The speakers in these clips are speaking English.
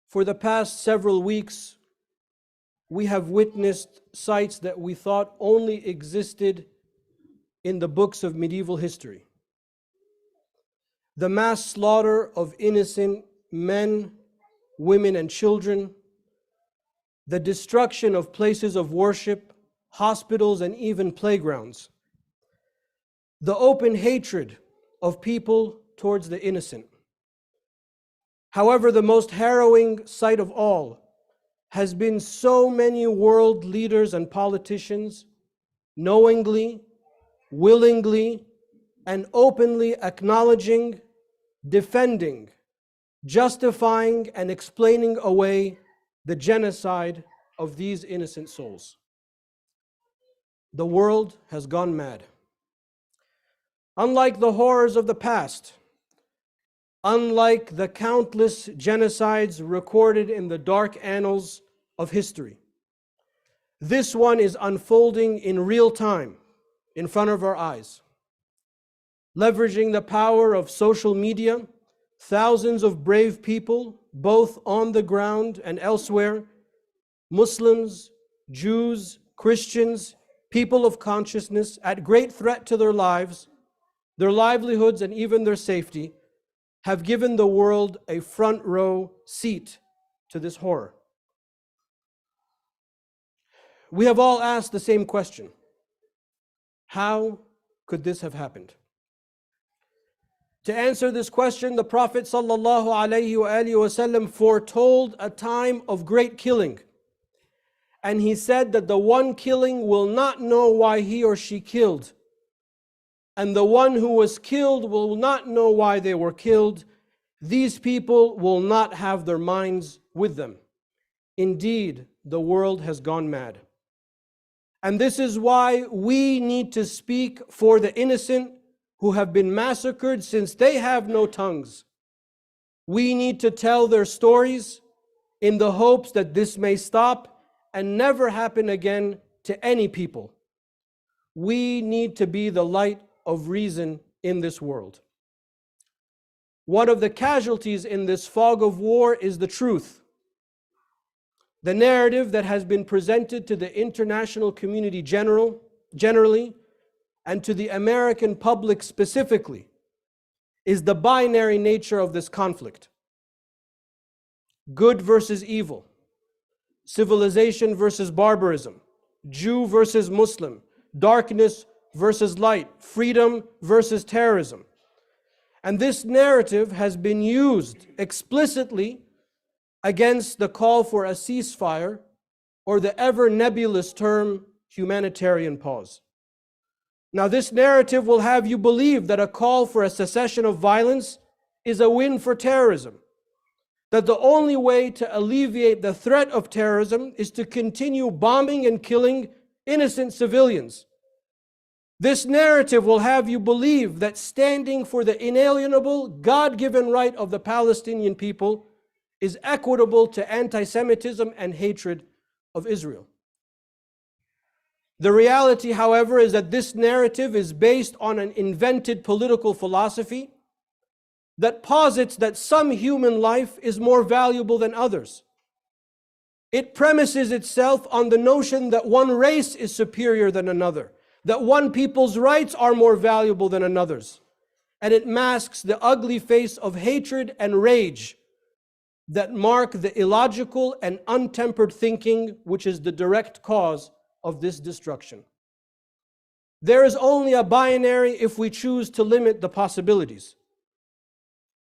For the past several weeks, we have witnessed sights that we thought only existed in the books of medieval history. The mass slaughter of innocent men, women, and children, the destruction of places of worship, hospitals, and even playgrounds, the open hatred of people towards the innocent. However, the most harrowing sight of all has been so many world leaders and politicians knowingly, willingly, and openly acknowledging, defending, justifying, and explaining away the genocide of these innocent souls. The world has gone mad. Unlike the horrors of the past, unlike the countless genocides recorded in the dark annals of history, this one is unfolding in real time in front of our eyes. Leveraging the power of social media, thousands of brave people, both on the ground and elsewhere, Muslims, Jews, Christians, people of consciousness, at great threat to their lives, their livelihoods, and even their safety, have given the world a front row seat to this horror. We have all asked the same question: how could this have happened? To answer this question, the Prophet ﷺ foretold a time of great killing. And he said that the one killing will not know why he or she killed. And the one who was killed will not know why they were killed. These people will not have their minds with them. Indeed, the world has gone mad. And this is why we need to speak for the innocent who have been massacred, since they have no tongues. We need to tell their stories in the hopes that this may stop and never happen again to any people. We need to be the light of reason in this world. One of the casualties in this fog of war is the truth. The narrative that has been presented to the international community generally, and to the American public specifically, is the binary nature of this conflict. Good versus evil, civilization versus barbarism, Jew versus Muslim, darkness versus light, freedom versus terrorism. And this narrative has been used explicitly against the call for a ceasefire, or the ever nebulous term humanitarian pause. Now, this narrative will have you believe that a call for a cessation of violence is a win for terrorism, that the only way to alleviate the threat of terrorism is to continue bombing and killing innocent civilians. This narrative will have you believe that standing for the inalienable, God-given right of the Palestinian people is equitable to anti-Semitism and hatred of Israel. The reality, however, is that this narrative is based on an invented political philosophy that posits that some human life is more valuable than others. It premises itself on the notion that one race is superior than another, that one people's rights are more valuable than another's, and it masks the ugly face of hatred and rage that mark the illogical and untempered thinking which is the direct cause of this destruction. There is only a binary if we choose to limit the possibilities.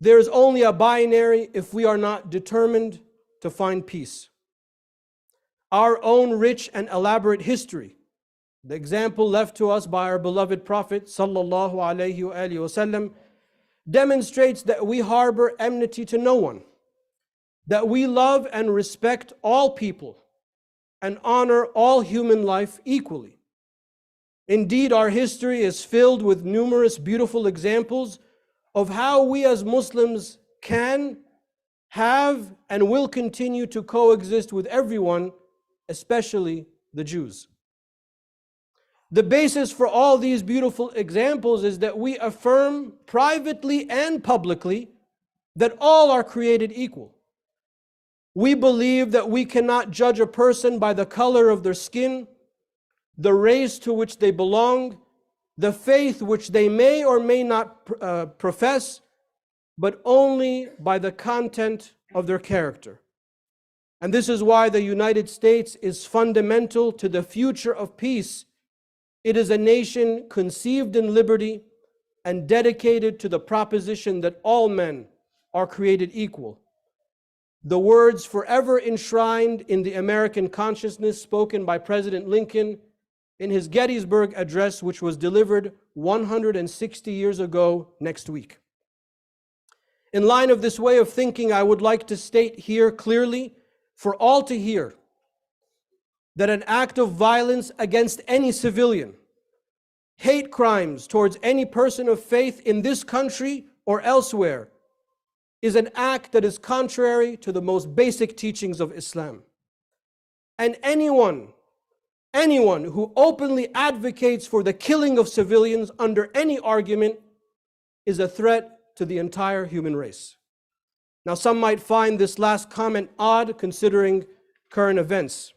There is only a binary if we are not determined to find peace. Our own rich and elaborate history, the example left to us by our beloved Prophet ﷺ, demonstrates that we harbor enmity to no one, that we love and respect all people and honor all human life equally. Indeed, our history is filled with numerous beautiful examples of how we as Muslims can, have, and will continue to coexist with everyone, especially the Jews. The basis for all these beautiful examples is that we affirm privately and publicly that all are created equal. We believe that we cannot judge a person by the color of their skin, the race to which they belong, the faith which they may or may not profess, but only by the content of their character. And this is why the United States is fundamental to the future of peace. It is a nation conceived in liberty and dedicated to the proposition that all men are created equal. The words forever enshrined in the American consciousness spoken by President Lincoln in his Gettysburg Address, which was delivered 160 years ago next week. In line of this way of thinking, I would like to state here clearly for all to hear that an act of violence against any civilian, hate crimes towards any person of faith in this country or elsewhere, is an act that is contrary to the most basic teachings of Islam. And anyone who openly advocates for the killing of civilians under any argument is a threat to the entire human race. Now, some might find this last comment odd considering current events.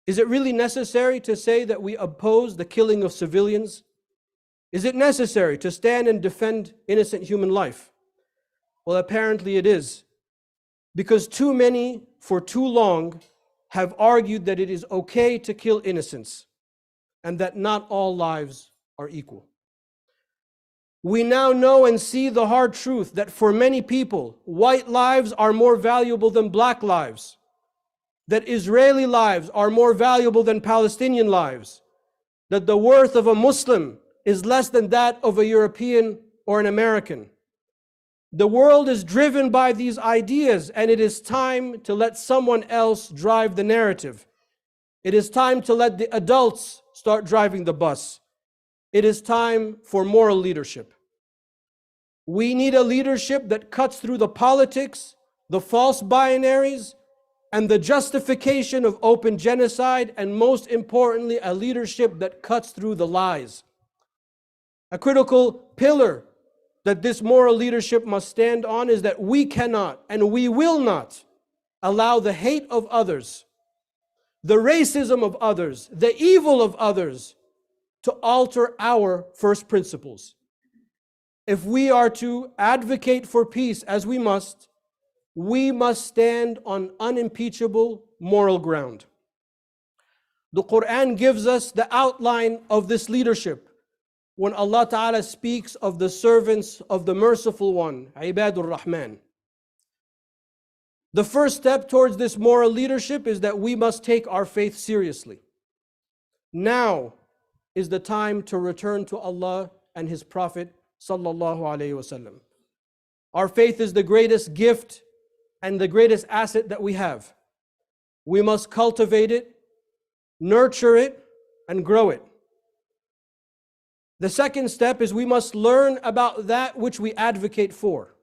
Is it really necessary to say that we oppose the killing of civilians? Is it necessary to stand and defend innocent human life? Well, apparently it is, because too many for too long have argued that it is okay to kill innocents and that not all lives are equal. We now know and see the hard truth that for many people, white lives are more valuable than black lives, that Israeli lives are more valuable than Palestinian lives, that the worth of a Muslim is less than that of a European or an American. The world is driven by these ideas, and it is time to let someone else drive the narrative. It is time to let the adults start driving the bus. It is time for moral leadership. We need a leadership that cuts through the politics, the false binaries, and the justification of open genocide, and most importantly, a leadership that cuts through the lies. A critical pillar that this moral leadership must stand on is that we cannot and we will not allow the hate of others, the racism of others, the evil of others to alter our first principles. If we are to advocate for peace, as we must stand on unimpeachable moral ground. The Quran gives us the outline of this leadership when Allah Ta'ala speaks of the servants of the Merciful One, Ibadur Rahman. The first step towards this moral leadership is that we must take our faith seriously. Now is the time to return to Allah and His Prophet Sallallahu Alaihi Wasallam. Our faith is the greatest gift and the greatest asset that we have. We must cultivate it, nurture it, and grow it. The second step is we must learn about that which we advocate for.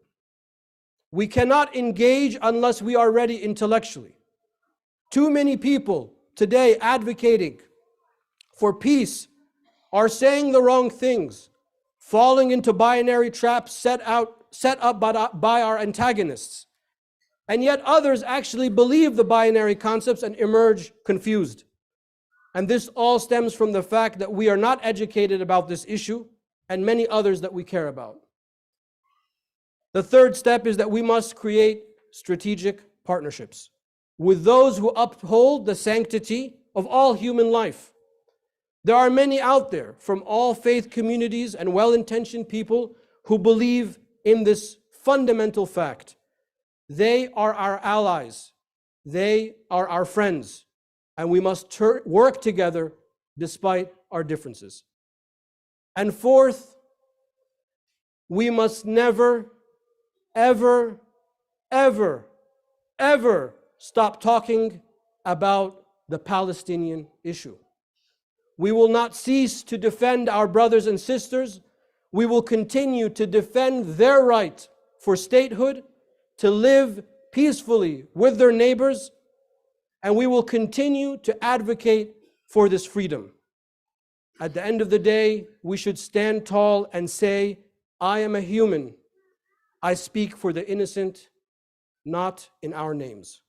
We cannot engage unless we are ready intellectually. Too many people today advocating for peace are saying the wrong things, falling into binary traps set up by our antagonists. And yet others actually believe the binary concepts and emerge confused. And this all stems from the fact that we are not educated about this issue and many others that we care about. The third step is that we must create strategic partnerships with those who uphold the sanctity of all human life. There are many out there from all faith communities and well-intentioned people who believe in this fundamental fact. They are our allies. They are our friends. And we must work together despite our differences. And fourth, we must never, ever, ever, ever stop talking about the Palestinian issue. We will not cease to defend our brothers and sisters. We will continue to defend their right for statehood, to live peacefully with their neighbors, and we will continue to advocate for this freedom. At the end of the day, we should stand tall and say, I am a human. I speak for the innocent, not in our names.